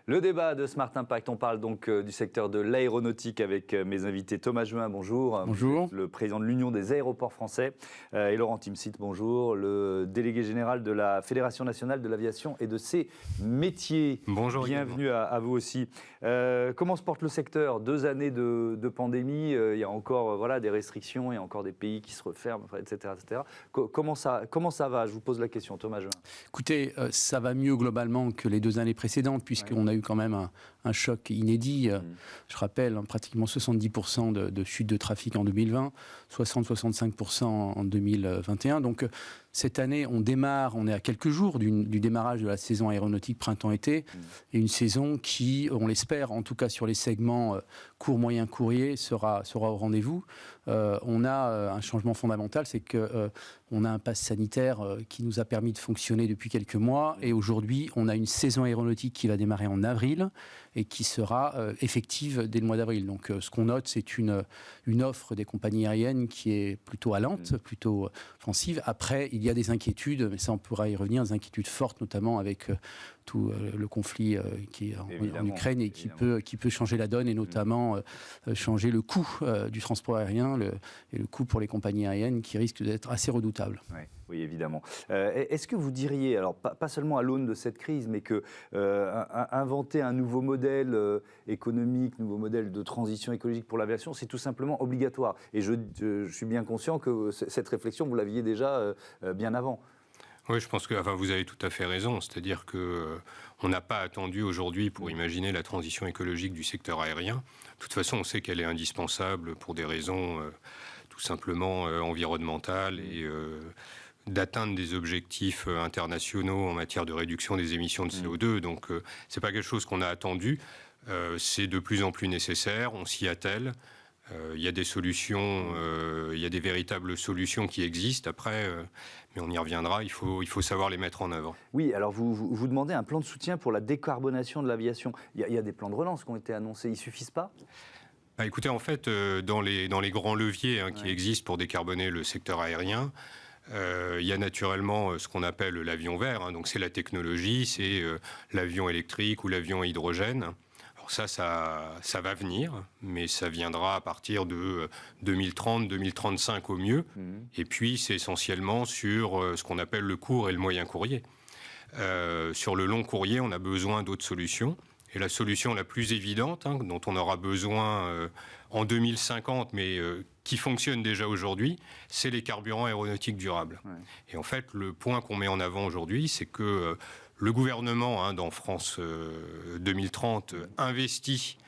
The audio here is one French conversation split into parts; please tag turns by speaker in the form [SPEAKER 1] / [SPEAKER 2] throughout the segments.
[SPEAKER 1] Le débat de Smart Impact, on parle donc du secteur de l'aéronautique avec mes invités Thomas Juin, bonjour.
[SPEAKER 2] Bonjour.
[SPEAKER 1] Le président de l'Union des aéroports français et Laurent Timsit, bonjour. Le délégué général de la Fédération nationale de l'aviation et de ses métiers.
[SPEAKER 3] Bonjour.
[SPEAKER 1] Bienvenue à vous aussi. Comment se porte le secteur? 2 années de pandémie, il y a encore des restrictions, il y a encore des pays qui se referment, etc. etc. Comment ça va? Je vous pose la question, Thomas Juin.
[SPEAKER 2] Écoutez, ça va mieux globalement que les 2 années précédentes, puisqu'on a eu quand même un choc inédit. Je rappelle, pratiquement 70% de chute de trafic en 2020, 60-65% en 2021. Donc, cette année, on est à quelques jours du démarrage de la saison aéronautique printemps-été, et une saison qui, on l'espère, en tout cas sur les segments court, moyen, courrier, sera au rendez-vous. On a un changement fondamental, c'est qu'on a un pass sanitaire qui nous a permis de fonctionner depuis quelques mois, et aujourd'hui, on a une saison aéronautique qui va démarrer en avril et qui sera effective dès le mois d'avril. Donc, ce qu'on note, c'est une offre des compagnies aériennes qui est plutôt allante, plutôt offensive. Après, il y a des inquiétudes, mais ça, on pourra y revenir, des inquiétudes fortes, notamment avec tout le conflit qui est en Ukraine et qui peut changer la donne, et notamment changer le coût du transport aérien et le coût pour les compagnies aériennes qui risque d'être assez redoutable.
[SPEAKER 1] Oui, évidemment. Est-ce que vous diriez, alors pas seulement à l'aune de cette crise, mais que inventer un nouveau modèle économique, nouveau modèle de transition écologique pour l'aviation, c'est tout simplement obligatoire? Et je suis bien conscient que cette réflexion, vous l'aviez déjà bien avant.
[SPEAKER 3] Oui, je pense que vous avez tout à fait raison. C'est-à-dire qu'on n'a pas attendu aujourd'hui pour imaginer la transition écologique du secteur aérien. De toute façon, on sait qu'elle est indispensable pour des raisons tout simplement environnementales et d'atteindre des objectifs internationaux en matière de réduction des émissions de CO2. Donc, c'est pas quelque chose qu'on a attendu. C'est de plus en plus nécessaire. On s'y attelle. Il y a des solutions, il y a des véritables solutions qui existent. Après, mais on y reviendra, il faut savoir les mettre en œuvre.
[SPEAKER 1] Oui, alors vous demandez un plan de soutien pour la décarbonation de l'aviation. Il y a des plans de relance qui ont été annoncés, ils ne suffisent pas?
[SPEAKER 3] Écoutez, en fait, dans les grands leviers qui existent pour décarboner le secteur aérien, il y a naturellement ce qu'on appelle l'avion vert. Donc c'est la technologie, c'est l'avion électrique ou l'avion à hydrogène. Alors ça va venir, mais ça viendra à partir de 2030, 2035 au mieux. Et puis c'est essentiellement sur ce qu'on appelle le court et le moyen courrier. Sur le long courrier, on a besoin d'autres solutions. Et la solution la plus évidente, dont on aura besoin en 2050, mais qui fonctionne déjà aujourd'hui, c'est les carburants aéronautiques durables. Et en fait, le point qu'on met en avant aujourd'hui, c'est que le gouvernement, dans France 2030, investit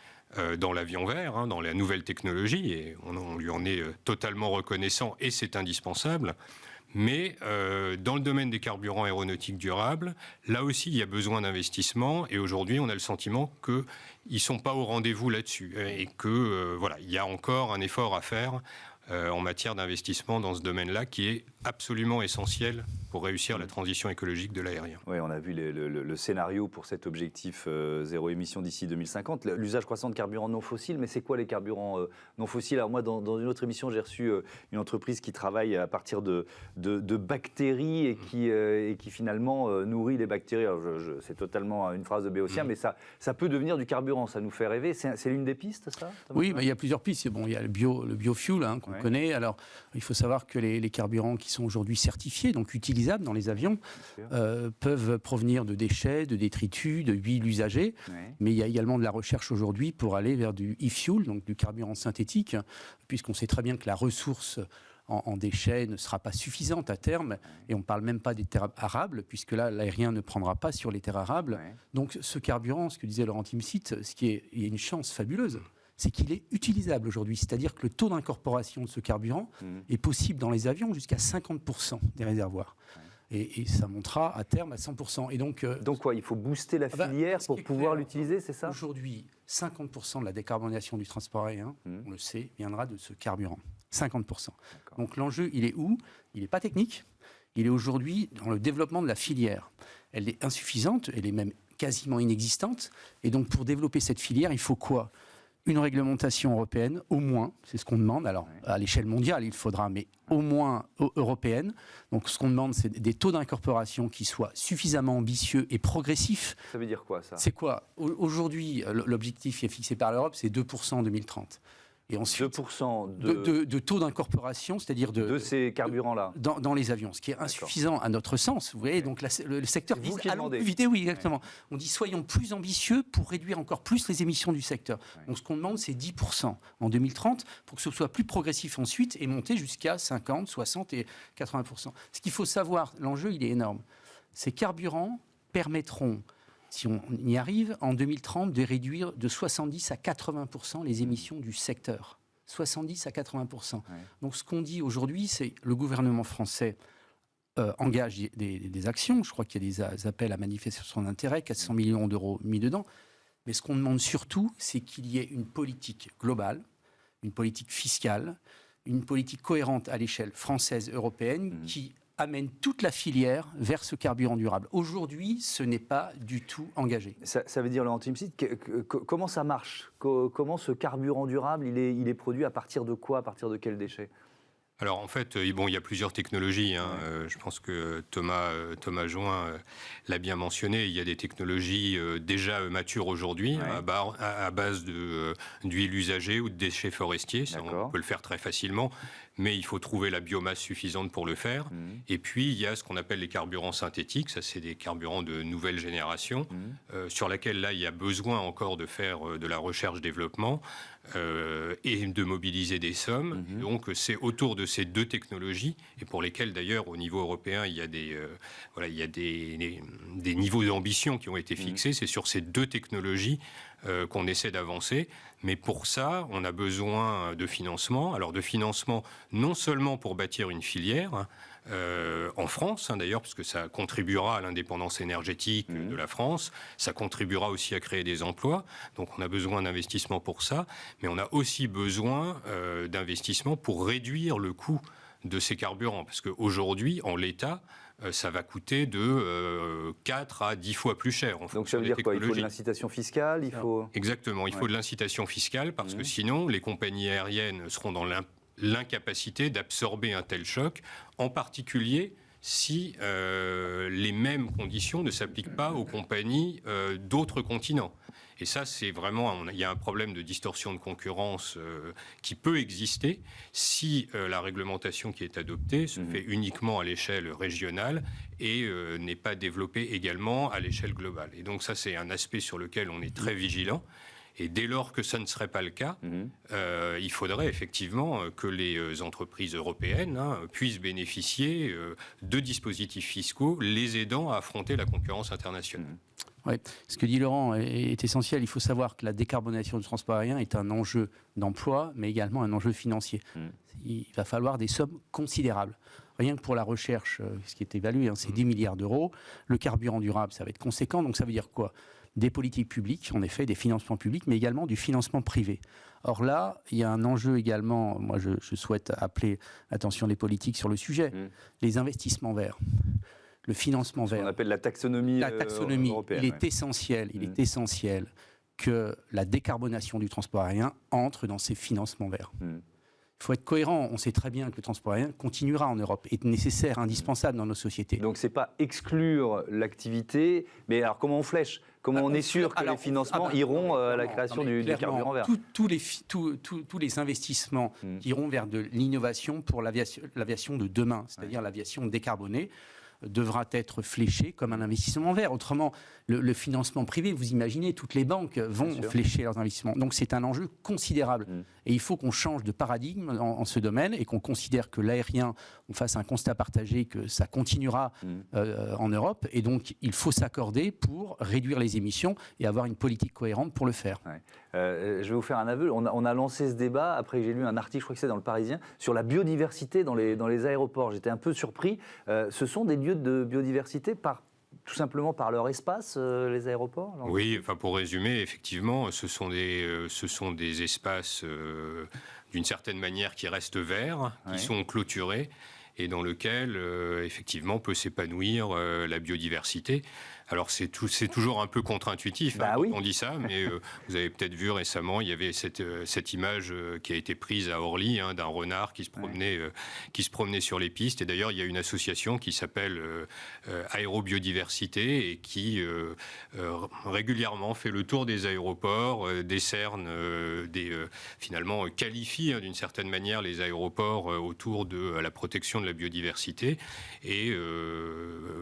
[SPEAKER 3] dans l'avion vert, dans la nouvelle technologie, et on lui en est totalement reconnaissant, et c'est indispensable. Mais dans le domaine des carburants aéronautiques durables, là aussi, il y a besoin d'investissement. Et aujourd'hui, on a le sentiment qu'ils ne sont pas au rendez-vous là-dessus. Et que, il y a encore un effort à faire en matière d'investissement dans ce domaine-là, qui est absolument essentiel pour réussir la transition écologique de l'aérien.
[SPEAKER 1] Oui, on a vu le scénario pour cet objectif zéro émission d'ici 2050. L'usage croissant de carburants non fossiles, mais c'est quoi les carburants non fossiles? Alors moi, dans une autre émission, j'ai reçu une entreprise qui travaille à partir de bactéries et qui finalement nourrit les bactéries. Alors c'est totalement une phrase de Béotien, mais ça peut devenir du carburant, ça nous fait rêver. C'est l'une des pistes, ça?
[SPEAKER 2] Oui, il y a plusieurs pistes. Bon, il y a le biofuel qu'on connaît. Alors, il faut savoir que les carburants qui sont aujourd'hui certifiés, donc utilisables dans les avions, peuvent provenir de déchets, de détritus, de huiles usagées. Mais il y a également de la recherche aujourd'hui pour aller vers du e-fuel, donc du carburant synthétique, puisqu'on sait très bien que la ressource en déchets ne sera pas suffisante à terme, et on ne parle même pas des terres arables, puisque là, l'aérien ne prendra pas sur les terres arables. Donc, ce carburant, ce que disait Laurent Timsit, il y a une chance fabuleuse, c'est qu'il est utilisable aujourd'hui. C'est-à-dire que le taux d'incorporation de ce carburant est possible dans les avions jusqu'à 50% des réservoirs. Et ça montera à terme à 100%. Et donc
[SPEAKER 1] quoi, il faut booster la filière pour pouvoir l'utiliser, c'est ça?
[SPEAKER 2] Aujourd'hui, 50% de la décarbonisation du transport aérien, on le sait, viendra de ce carburant. 50%. Donc l'enjeu, il est où? Il n'est pas technique. Il est aujourd'hui dans le développement de la filière. Elle est insuffisante, elle est même quasiment inexistante. Et donc pour développer cette filière, il faut quoi? une réglementation européenne, au moins, c'est ce qu'on demande. Alors, à l'échelle mondiale, il faudra, mais au moins européenne. Donc, ce qu'on demande, c'est des taux d'incorporation qui soient suffisamment ambitieux et progressifs.
[SPEAKER 1] Ça veut dire quoi, ça ?
[SPEAKER 2] C'est quoi ? Aujourd'hui, l'objectif qui est fixé par l'Europe, c'est 2% en 2030. Et ensuite,
[SPEAKER 1] 2%
[SPEAKER 2] de taux d'incorporation, c'est-à-dire
[SPEAKER 1] de ces carburants-là
[SPEAKER 2] dans les avions, ce qui est insuffisant à notre sens. Vous voyez, donc le secteur dit allons plus vite. Oui, exactement. On dit soyons plus ambitieux pour réduire encore plus les émissions du secteur. Donc ce qu'on demande, c'est 10% en 2030 pour que ce soit plus progressif ensuite et monter jusqu'à 50, 60 et 80%. Ce qu'il faut savoir, l'enjeu, il est énorme. Ces carburants permettront, si on y arrive, en 2030, de réduire de 70 à 80% les émissions du secteur. 70 à 80%. Donc ce qu'on dit aujourd'hui, c'est que le gouvernement français engage des actions. Je crois qu'il y a des appels à manifestation d'intérêt, 400 millions d'euros mis dedans. Mais ce qu'on demande surtout, c'est qu'il y ait une politique globale, une politique fiscale, une politique cohérente à l'échelle française, européenne, qui amène toute la filière vers ce carburant durable. Aujourd'hui, ce n'est pas du tout engagé.
[SPEAKER 1] Ça veut dire, Laurent Timsit, comment ça marche ? Comment ce carburant durable, il est produit à partir de quoi ? À partir de quels déchets ?
[SPEAKER 3] Alors en fait, il y a plusieurs technologies. Je pense que Thomas Join l'a bien mentionné. Il y a des technologies déjà matures aujourd'hui à base d'huile usagée ou de déchets forestiers. Ça, on peut le faire très facilement, mais il faut trouver la biomasse suffisante pour le faire. Et puis il y a ce qu'on appelle les carburants synthétiques. Ça, c'est des carburants de nouvelle génération sur laquelle là il y a besoin encore de faire de la recherche-développement. Et de mobiliser des sommes. Donc c'est autour de ces deux technologies, et pour lesquelles d'ailleurs au niveau européen il y a des niveaux d'ambition qui ont été fixés. C'est sur ces deux technologies qu'on essaie d'avancer. Mais pour ça, on a besoin de financement. Alors de financement non seulement pour bâtir une filière, en France, d'ailleurs, parce que ça contribuera à l'indépendance énergétique de la France, ça contribuera aussi à créer des emplois, donc on a besoin d'investissement pour ça, mais on a aussi besoin d'investissement pour réduire le coût de ces carburants, parce qu'aujourd'hui, en l'état, ça va coûter de 4 à 10 fois plus cher.
[SPEAKER 1] Donc ça veut dire quoi ? Il faut de l'incitation fiscale,
[SPEAKER 3] Exactement, il faut de l'incitation fiscale, parce que sinon, les compagnies aériennes seront dans l'incapacité d'absorber un tel choc, en particulier si les mêmes conditions ne s'appliquent pas aux compagnies d'autres continents. Et ça, c'est vraiment, il y a un problème de distorsion de concurrence qui peut exister si la réglementation qui est adoptée se fait uniquement à l'échelle régionale et n'est pas développée également à l'échelle globale. Et donc ça, c'est un aspect sur lequel on est très vigilant. Et dès lors que ça ne serait pas le cas, il faudrait effectivement que les entreprises européennes puissent bénéficier de dispositifs fiscaux les aidant à affronter la concurrence internationale.
[SPEAKER 2] Oui, ce que dit Laurent est essentiel. Il faut savoir que la décarbonation du transport aérien est un enjeu d'emploi, mais également un enjeu financier. Il va falloir des sommes considérables. Rien que pour la recherche, ce qui est évalué, c'est 10 milliards d'euros. Le carburant durable, ça va être conséquent. Donc ça veut dire quoi ? Des politiques publiques, en effet, des financements publics, mais également du financement privé. Or là, il y a un enjeu également, moi je souhaite appeler l'attention des politiques sur le sujet, les investissements verts. Le financement vert.
[SPEAKER 1] Ce qu'on appelle la taxonomie européenne.
[SPEAKER 2] Il est essentiel, que la décarbonation du transport aérien entre dans ces financements verts. Il faut être cohérent. On sait très bien que le transport aérien continuera en Europe, est nécessaire, indispensable dans nos sociétés.
[SPEAKER 1] Donc ce n'est pas exclure l'activité, mais alors comment on flèche ? Comment on est sûr que les financements iront à la création du carburant vert ?
[SPEAKER 2] Tous les investissements iront vers de l'innovation pour l'aviation de demain, c'est-à-dire l'aviation décarbonée, devra être fléché comme un investissement vert. Autrement, le financement privé, vous imaginez, toutes les banques vont flécher leurs investissements. Donc c'est un enjeu considérable. Et il faut qu'on change de paradigme en ce domaine et qu'on considère que l'aérien, on fasse un constat partagé que ça continuera en Europe. Et donc il faut s'accorder pour réduire les émissions et avoir une politique cohérente pour le faire.
[SPEAKER 1] Je vais vous faire un aveu. On a lancé ce débat après que j'ai lu un article, je crois que c'est dans Le Parisien, sur la biodiversité dans les aéroports. J'étais un peu surpris. Ce sont des lieux de biodiversité tout simplement par leur espace, les aéroports ?
[SPEAKER 3] Oui, pour résumer, effectivement, ce sont des espaces d'une certaine manière qui restent verts, qui sont clôturés. et dans lequel, effectivement, peut s'épanouir la biodiversité. Alors c'est toujours un peu contre-intuitif quand on dit ça, mais vous avez peut-être vu récemment, il y avait cette image qui a été prise à Orly d'un renard qui se promenait sur les pistes. Et d'ailleurs, il y a une association qui s'appelle Aérobiodiversité et qui régulièrement fait le tour des aéroports, décerne, finalement qualifie d'une certaine manière les aéroports autour de la protection de la biodiversité. Et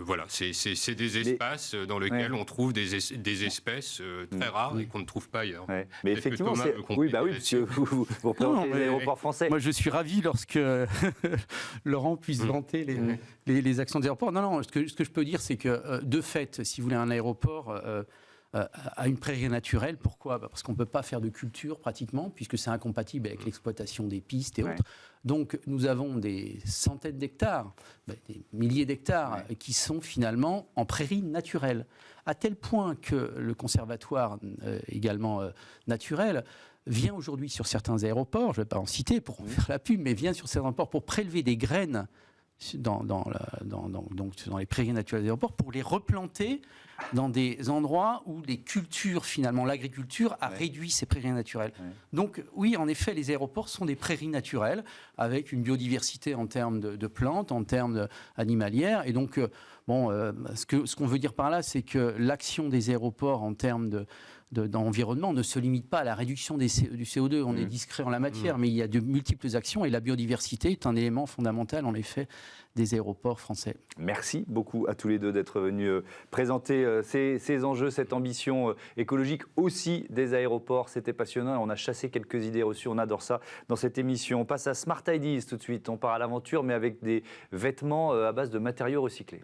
[SPEAKER 3] voilà, c'est des espaces dans lesquels on trouve des espèces très rares et qu'on ne trouve pas ailleurs.
[SPEAKER 1] Ouais. Mais effectivement, oui, parce que vous représentez les aéroports français.
[SPEAKER 2] Moi, je suis ravi lorsque Laurent puisse vanter les actions des aéroports. Non, ce que je peux dire, c'est que de fait, si vous voulez, un aéroport à une prairie naturelle. Pourquoi ? Parce qu'on ne peut pas faire de culture pratiquement, puisque c'est incompatible avec l'exploitation des pistes et autres. Donc nous avons des centaines d'hectares, des milliers d'hectares qui sont finalement en prairie naturelle. À tel point que le conservatoire également naturel vient aujourd'hui sur certains aéroports, je ne vais pas en citer pour faire la pub, mais vient sur certains aéroports pour prélever des graines dans les prairies naturelles des aéroports pour les replanter dans des endroits où les cultures, finalement, l'agriculture a réduit ces prairies naturelles. Donc oui, en effet, les aéroports sont des prairies naturelles avec une biodiversité en termes de plantes, en termes animalières. Et donc, ce qu'on veut dire par là, c'est que l'action des aéroports en termes d'environnement ne se limite pas à la réduction du CO2. On est discret en la matière, mais il y a de multiples actions et la biodiversité est un élément fondamental, en effet, des aéroports français.
[SPEAKER 1] Merci beaucoup à tous les deux d'être venus présenter ces enjeux, cette ambition écologique aussi des aéroports. C'était passionnant. On a chassé quelques idées reçues. On adore ça dans cette émission. On passe à Smart Ideas tout de suite. On part à l'aventure, mais avec des vêtements à base de matériaux recyclés.